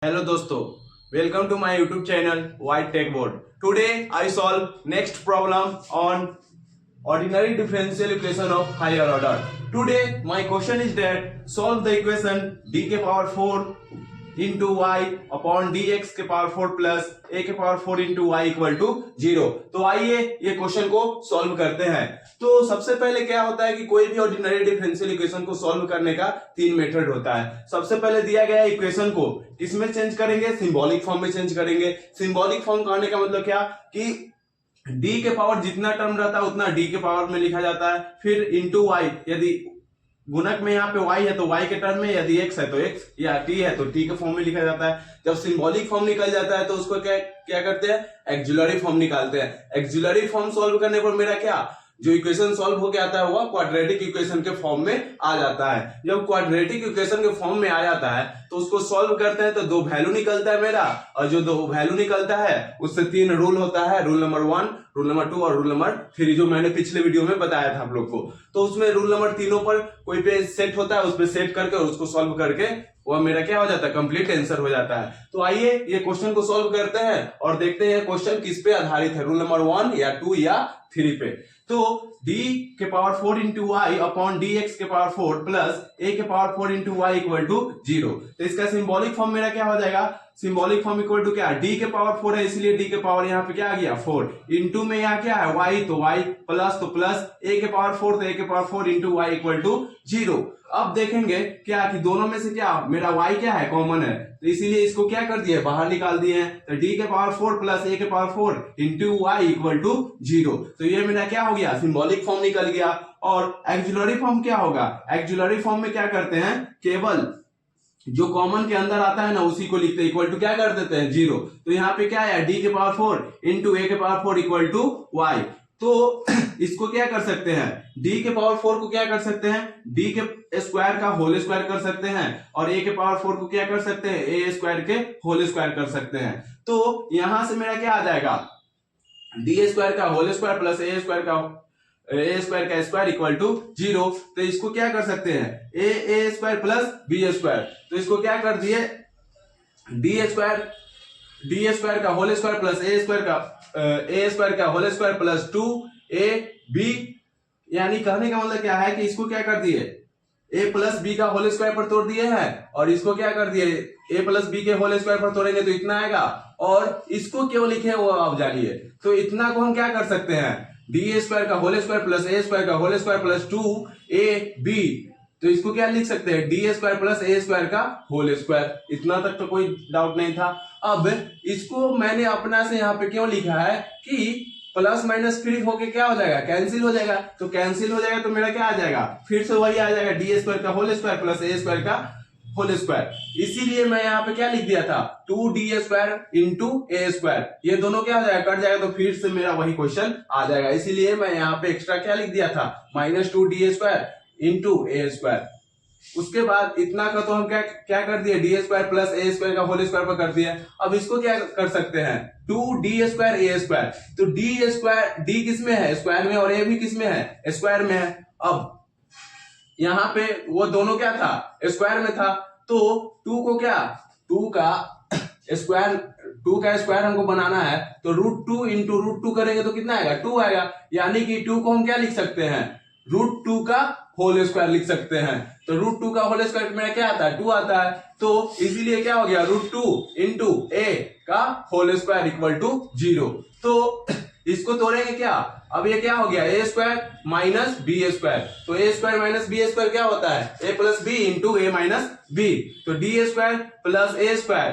Hello दोस्तों, welcome to my YouTube channel White Tech Board. Today I solve next problem on ordinary differential equation of higher order. Today my question is that solve the equation d के power 4 into y upon dx के power 4 plus a के power 4 into y equal to 0। तो आइए ये question को solve करते हैं। तो सबसे पहले क्या होता है कि कोई भी ऑर्डिनरी डिफरेंशियल इक्वेशन को सॉल्व करने का तीन मेथड होता है। सबसे पहले दिया गया इक्वेशन को किसमें चेंज करेंगे, सिंबॉलिक फॉर्म में चेंज करेंगे। सिंबॉलिक फॉर्म कहने का मतलब क्या कि d के पावर जितना टर्म रहता है उतना d के पावर में लिखा जाता है, फिर इंटू y, यदि गुणक में यहाँ पे y है तो y के टर्म में, यदि x है तो x या t है तो t के फॉर्म में लिखा जाता है। जब सिंबॉलिक फॉर्म निकल जाता है तो उसको क्या क्या करते हैं, एक्जुलरी फॉर्म निकालते हैं। एक्जुलरी फॉर्म सॉल्व करने पर मेरा क्या जो इक्वेशन सॉल्व होके आता है वह क्वाड्रेटिक इक्वेशन के फॉर्म में आ जाता है। जब क्वाड्रेटिक इक्वेशन के फॉर्म में आ जाता है तो उसको सॉल्व करते हैं तो दो वैल्यू निकलता है मेरा, और जो दो वैल्यू निकलता है उससे तीन रूल होता है, रूल नंबर 1, रूल नंबर 2 और रूल नंबर 3, जो मैंने पिछले वीडियो में बताया था आप लोग को। तो उसमें रूल नंबर तीनों पर कोई पे सेट होता है, उस पे सेट करके उसको सॉल्व करके वह मेरा क्या हो जाता है, कंप्लीट आंसर हो जाता है। तो आइए ये क्वेश्चन को सॉल्व करते हैं और देखते हैं क्वेश्चन किस पे आधारित है, रूल नंबर 1 या 2 या 3 पे। तो d के power 4 into Y upon dx के पावर 4 प्लस a के power 4 into Y equal to 0। तो इसका सिंबॉलिक फॉर्म मेरा क्या हो जाएगा, सिंबॉलिक फॉर्म इक्वल टू क्या, d के पावर 4 है इसलिए d के पावर यहाँ पे क्या आ गया 4, इंटू में यहाँ क्या है y, तो y प्लस, तो प्लस a के पावर 4 तो a के power 4 into Y equal to 0। अब देखेंगे क्या कि दोनों में से क्या मेरा y क्या है, कॉमन है, तो इसीलिए इसको क्या कर दिए, बाहर निकाल दिए हैं। तो d के पावर 4 प्लस a के power 4 into Y equal to 0। तो ये मेरा क्या हो गया, सिंबॉलिक फॉर्म निकल गया। और एक्जुलरी फॉर्म क्या होगा, एक्जुलरी फॉर्म में क्या करते हैं, केवल जो कॉमन के अंदर आता है ना उसी को लिखते हैं, इक्वल टू क्या कर देते हैं 0। तो यहाँ पे क्या है, d के पावर 4 इंटू a के पावर 4 इक्वल टू y। तो इसको क्या कर सकते हैं, d के पावर 4 को क्या कर सकते हैं, d के स्क्वायर का होल स्क्वायर कर सकते हैं, और a के पावर 4 को क्या कर सकते हैं, a स्क्वायर के होल स्क्वायर कर सकते हैं। तो यहां से मेरा क्या आ जाएगा, d स्क्वायर का whole square plus a square का स्क्वायर इक्वल टू 0। तो इसको क्या कर सकते हैं, a square plus b square. तो इसको क्या कर दिए, डी स्क्वायर का whole square plus a square का होल स्क्वायर प्लस 2ab, यानी कहने का मतलब क्या है कि इसको क्या कर दिए, a प्लस बी का होल स्क्वायर पर तोड़ दिए हैं, और इसको क्या कर दिए, a प्लस बी के होल स्क्वायर पर तोड़ेंगे तो इतना आएगा, और इसको क्यों लिखे वो आप जानिए। तो इतना को हम क्या कर सकते हैं, डी स्क्वायर का whole square plus a square का होल स्क्वायर प्लस 2ab, तो इसको क्या लिख सकते हैं, D square plus a square का होल स्क्वायर। इतना तक तो कोई डाउट नहीं था। अब इसको मैंने अपना से यहाँ पे क्यों लिखा है कि प्लस माइनस फिर होके क्या हो जाएगा, कैंसिल हो जाएगा। तो कैंसिल हो जाएगा तो मेरा क्या आ जाएगा, फिर से वही आ जाएगा, डी स्क्वायर का whole square plus a square का होल स्क्वायर। इसीलिए मैं यहाँ पे क्या लिख दिया था, 2d square into a square. ये दोनों क्या हो जाएगा, कट जाएगा, तो फिर से मेरा वही क्वेश्चन आ जाएगा। इसीलिए मैं यहाँ पे एक्स्ट्रा क्या लिख दिया था, -2d square into a square. उसके बाद इतना का तो हम क्या क्या कर दिए, D square plus a square का होल स्क्वायर पर कर दिया। अब इसको क्या कर सकते हैं, 2d स्क्वायर a स्क्वायर। तो d स्क्वायर, d किस में है, स्क्वायर में, और a भी किस में है, स्क्वायर में है। अब यहाँ पे वो दोनों क्या था, स्क्वायर में था, तो 2 को क्या, 2 का स्क्वायर हमको बनाना है, तो √2 इंटू √2 करेंगे तो कितना आएगा, 2 आएगा। यानी कि 2 को हम क्या लिख सकते हैं, √2 का होल स्क्वायर लिख सकते हैं। तो √2 का होल स्क्वायर मेरा क्या आता है, 2 आता है। तो इसीलिए क्या हो गया, √2 इंटू a का होल स्क्वायर इक्वल टू 0। तो इसको तोड़ेंगे क्या, अब ये क्या हो गया, a square minus b square. तो a square minus b square क्या होता है, a plus B into a minus b। तो d square plus a square,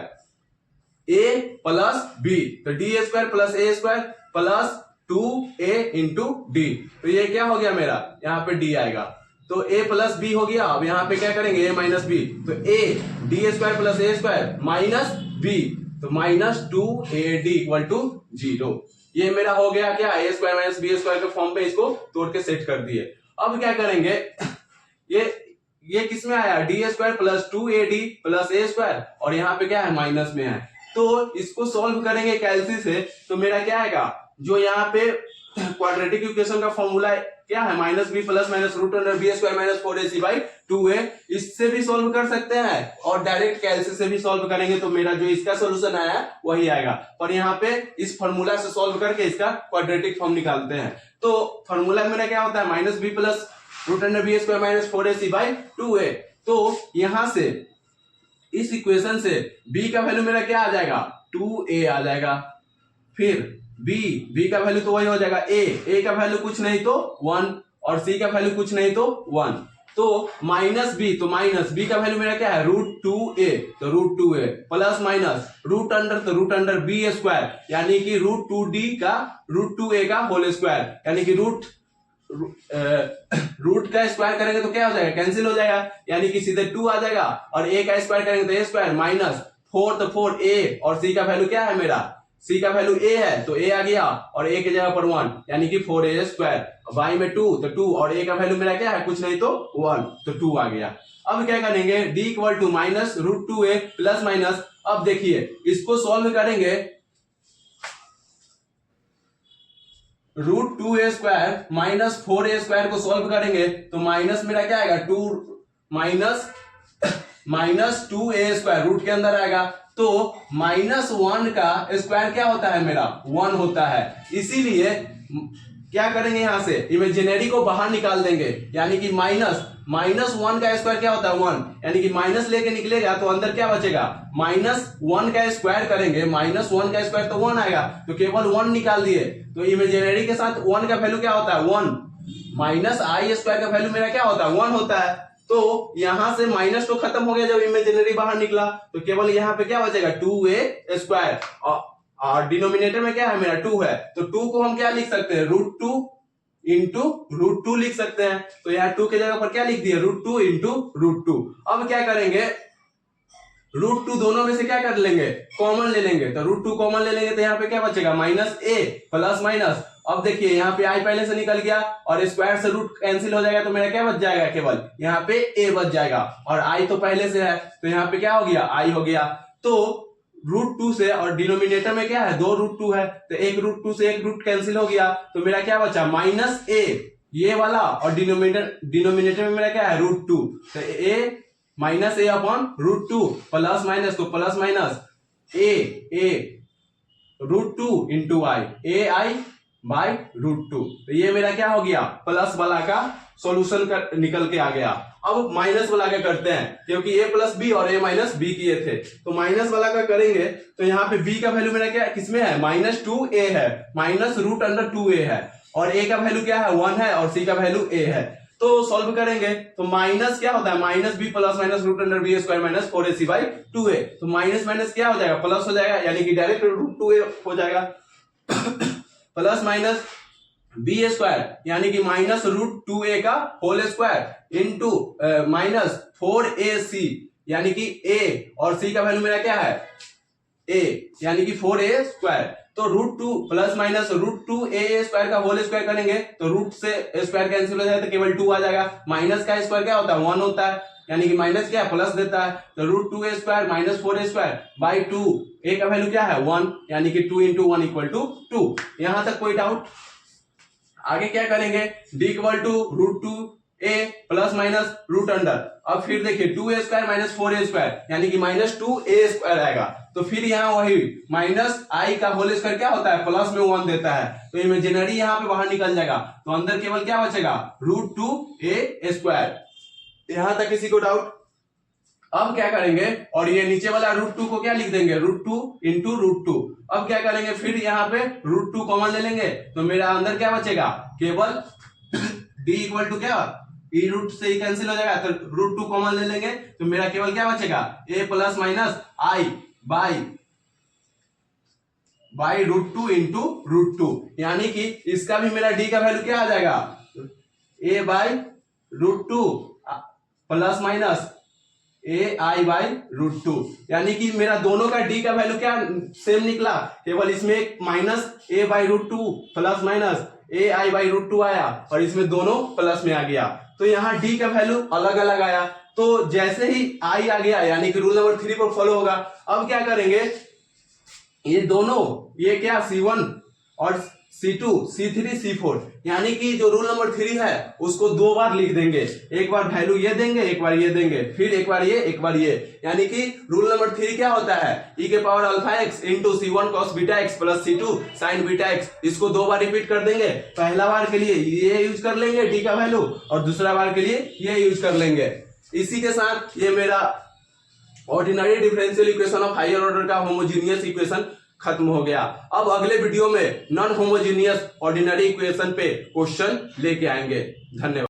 a plus b, तो d square plus a square plus 2a into d। तो ये क्या हो गया मेरा, यहाँ पे d आएगा, तो a प्लस b हो गया। अब यहाँ पे क्या करेंगे, a माइनस b, तो a d square plus a square minus b, तो -2ad इक्वल टू 0। ये मेरा हो गया क्या, a square minus b square के फॉर्म पे इसको तोड़ के सेट कर दिए। अब क्या करेंगे, ये किस में आया, D square plus 2ad plus a square, और यहाँ पे क्या है, माइनस में है। तो इसको सॉल्व करेंगे कैलसी से, तो मेरा क्या आएगा, जो यहाँ पे क्वाड्रेटिक इक्वेशन का फॉर्मूला क्या है minus B plus minus root under B square minus 4ac by 2a। इससे भी सॉल्व कर सकते हैं और डायरेक्ट कैलसी से भी सॉल्व करेंगे तो मेरा जो इसका सोल्यूशन आया वही आएगा। पर यहाँ पे इस फॉर्मूला से सॉल्व करके इसका क्वाड्रेटिक फॉर्म निकालते हैं। तो फॉर्मूला मेरा क्या होता है minus B plus root under B square minus 4ac by 2a। तो यहां से इस इक्वेशन से b का वैल्यू मेरा क्या आ जाएगा 2a आ जाएगा। फिर b का वैल्यू तो वही हो जाएगा a का वैल्यू कुछ नहीं तो 1 और c का वैल्यू कुछ नहीं तो 1। तो माइनस b, तो माइनस b का वैल्यू मेरा क्या है रूट 2a, तो root 2a plus minus root under, तो रूट अंडर b स्क्वायर यानी कि रूट 2d का रूट 2a का होल स्क्वायर यानी कि रूट का स्क्वायर करेंगे तो क्या हो जाएगा कैंसिल हो जाएगा यानी कि सीधे 2 आ जाएगा और a का स्क्वायर करेंगे तो a स्क्वायर माइनस 4, तो 4a और c का वैल्यू क्या है मेरा c का वैल्यू a है तो a आ गया और a की जगह पर 1 यानी कि 4a स्क्वायर, y में 2 तो 2 और a का वैल्यू मेरा क्या है कुछ नहीं तो 1 तो 2 आ गया। अब क्या करेंगे d equal to minus root 2a plus minus, अब देखिए इसको सॉल्व करेंगे root 2a square minus 4a square को सॉल्व करेंगे तो माइनस मेरा क्या आएगा 2 माइनस 2a स्क्वायर रूट के अंदर आएगा तो माइनस 1 का स्क्वायर क्या होता है मेरा 1 होता है। इसीलिए क्या करेंगे यहां से इमेजिनरी को बाहर निकाल देंगे यानी कि माइनस 1 का स्क्वायर क्या होता है 1 यानी कि माइनस लेके निकलेगा तो अंदर क्या बचेगा माइनस 1 का स्क्वायर करेंगे, माइनस 1 का स्क्वायर तो 1 आएगा तो केवल 1 निकाल दिए तो इमेजिनरी के साथ 1 का वैल्यू क्या होता है 1, माइनस आई स्क्वायर का वैल्यू मेरा क्या होता है 1 होता है। तो यहां से माइनस तो खत्म हो गया जब इमेजिनरी बाहर निकला तो केवल यहाँ पे क्या बचेगा 2a स्क्वायर और डिनोमिनेटर में क्या है मेरा 2 है तो 2 को हम क्या लिख सकते हैं रूट 2 इंटू रूट 2 लिख सकते हैं। तो यहाँ 2 के जगह पर क्या लिख दिया रूट 2 इंटू रूट 2। अब क्या करेंगे रूट 2 दोनों में से क्या कर लेंगे कॉमन ले लेंगे तो रूट 2 कॉमन ले लेंगे तो यहाँ पे क्या बचेगा माइनस a प्लस माइनस, अब देखिए यहाँ पे i पहले से निकल गया और स्क्वायर से रूट कैंसिल हो जाएगा तो मेरा क्या बच जाएगा केवल यहाँ पे a बच जाएगा और i तो पहले से है तो यहाँ पे क्या हो गया i हो गया। तो रूट 2 से और डिनोमिनेटर में क्या है 2 रूट 2 है तो एक रूट 2 से एक रूट कैंसिल हो गया तो मेरा क्या बचा माइनस a ये वाला और डिनोमिनेटर में मेरा क्या है रूट 2 तो a minus a upon root 2 plus minus तो plus minus a root 2 into I A I by root 2 तो ये मेरा क्या हो गया प्लस वाला का सॉल्यूशन निकल के आ गया। अब माइनस वाला का करते हैं क्योंकि a प्लस बी और a माइनस बी किए थे तो माइनस वाला का करेंगे तो यहाँ पे b का वैल्यू मेरा क्या किसमें है माइनस 2a है, माइनस रूट अंडर 2a है और a का वैल्यू क्या है 1 है और c का वैल्यू a है। तो सॉल्व करेंगे तो माइनस क्या होता है minus B plus minus root under B square minus 4ac by 2a तो माइनस माइनस क्या हो जाएगा प्लस हो जाएगा यानी कि डायरेक्ट रूट 2a हो जाएगा प्लस माइनस बी स्क्वायर यानी कि माइनस रूट 2a का whole square into minus 4ac यानी कि a और c का वैल्यू मेरा क्या है a यानी कि 4a स्क्वायर तो root 2 plus minus root 2a square का होल स्क्वायर करेंगे तो रूट से स्क्वायर कैंसिल हो जाए तो केवल 2 आ जाएगा। माइनस का स्क्वायर क्या होता है 1 होता है यानी कि माइनस क्या प्लस देता है तो root 2a square minus 4a square by 2 a का वैल्यू क्या है 1 यानी कि 2 इंटू 1 इक्वल टू 2। यहां तक कोई डाउट? आगे क्या करेंगे d equal to root 2a plus minus root under, अब फिर देखिए 2a square minus 4a square यानी कि माइनस 2a स्क्वायर आएगा तो फिर यहाँ वही माइनस i का होल स्क्वायर क्या होता है प्लस में 1 देता है तो इमेजिनरी यहाँ पे बाहर निकल जाएगा तो अंदर केवल क्या बचेगा रूट 2a स्क्वायर। यहां तक किसी को डाउट? अब क्या करेंगे और ये नीचे वाला रूट 2 को क्या लिख देंगे रूट 2 इंटू रूट 2। अब क्या करेंगे फिर यहाँ पे रूट 2 कॉमन ले लेंगे तो मेरा अंदर क्या बचेगा केवल d इक्वल टू क्या ई रूट से ही कैंसिल हो जाएगा तो रूट 2 कॉमन ले लेंगे तो मेरा केवल क्या बचेगा a plus minus I by root 2 into root 2 यानी कि इसका भी मेरा d का वैल्यू क्या आ जाएगा a by root 2 plus minus A I by root 2 यानी कि मेरा दोनों का d का वैल्यू क्या सेम निकला केवल इसमें एक minus A by root 2 plus minus A I by root 2 आया और इसमें दोनों प्लस में आ गया तो यहाँ d का वैल्यू अलग अलग आया। तो जैसे ही i आ गया यानी कि रूल नंबर 3 पर फॉलो होगा। अब क्या करेंगे ये दोनों ये क्या c1 और C2, C3, C4, यानी कि जो रूल नंबर 3 है उसको 2 बार लिख देंगे। एक बार वैल्यू ये देंगे, एक बार ये देंगे, फिर एक बार ये, एक बार ये। यानी कि रूल नंबर 3 क्या होता है, e के power alpha x into C1 cos beta x plus C2 sin beta x। इसको 2 बार रिपीट कर देंगे। पहला बार के लिए ये यूज कर लेंगे t का वैल्यू, और दूसरा बार के लिए ये यूज कर लेंगे। इसी के साथ ये मेरा ordinary differential equation of higher order का होमोजीनियस इक्वेशन खत्म हो गया। अब अगले वीडियो में नॉन होमोजीनियस ऑर्डिनरी इक्वेशन पे क्वेश्चन लेके आएंगे। धन्यवाद।